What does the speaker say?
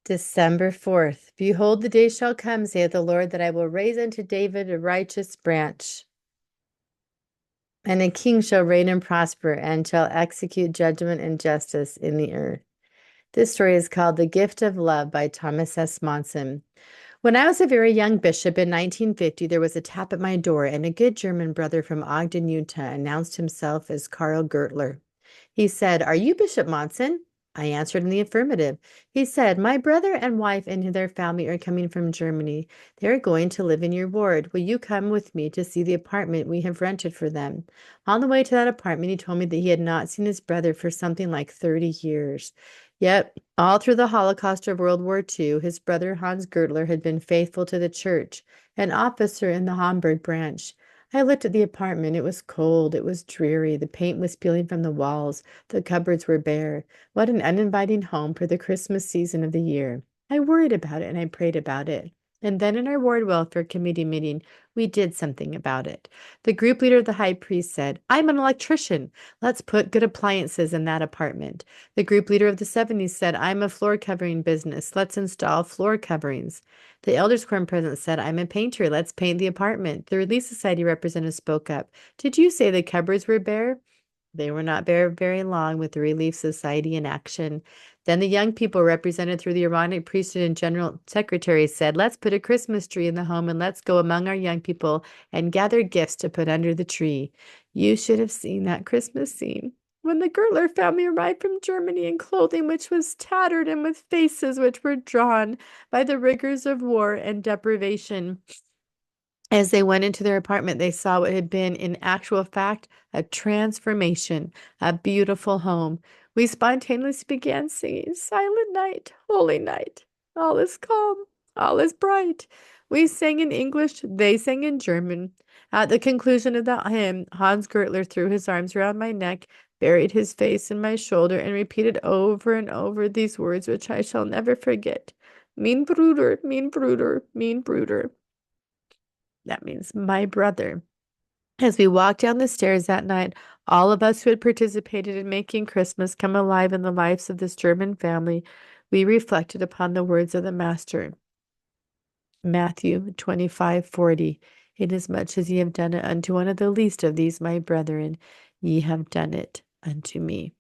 December 4th. Behold, the day shall come, saith the Lord, that I will raise unto David a righteous branch, and a king shall reign and prosper, and shall execute judgment and justice in the earth. This story is called The Gift of Love by Thomas S. Monson. When I was a very young bishop in 1950, there was a tap at my door, and a good German brother from Ogden, Utah, announced himself as Karl Gertler. He said, "Are you Bishop Monson?" I answered in the affirmative. He said, "My brother and wife and their family are coming from Germany. They are going to live in your ward. Will you come with me to see the apartment we have rented for them?" On the way to that apartment, he told me that he had not seen his brother for something like 30 years. Yet, all through the Holocaust of World War II, his brother Hans Gertler had been faithful to the church, an officer in the Hamburg branch. I looked at the apartment. It was cold. It was dreary. The paint was peeling from the walls. The cupboards were bare. What an uninviting home for the Christmas season of the year. I worried about it and I prayed about it. And then in our ward welfare committee meeting, we did something about it. The group leader of the high priest said, "I'm an electrician. Let's put good appliances in that apartment." The group leader of the 70s said, "I'm a floor covering business. Let's install floor coverings." The elders quorum president said, "I'm a painter. Let's paint the apartment." The Relief Society representative spoke up. "Did you say the cupboards were bare?" They were not bare very long with the Relief Society in action. Then the young people represented through the Aaronic priesthood and general secretary said, "Let's put a Christmas tree in the home and let's go among our young people and gather gifts to put under the tree." You should have seen that Christmas scene. When the Gertler family arrived from Germany in clothing which was tattered and with faces which were drawn by the rigors of war and deprivation. As they went into their apartment, they saw what had been, in actual fact, a transformation, a beautiful home. We spontaneously began singing, "Silent night, holy night, all is calm, all is bright." We sang in English, they sang in German. At the conclusion of that hymn, Hans Gertler threw his arms around my neck, buried his face in my shoulder, and repeated over and over these words which I shall never forget. "Mein Bruder, mein Bruder, mein Bruder." That means my brother. As we walked down the stairs that night, all of us who had participated in making Christmas come alive in the lives of this German family, we reflected upon the words of the Master. Matthew 25:40. "Inasmuch as ye have done it unto one of the least of these my brethren, ye have done it unto me."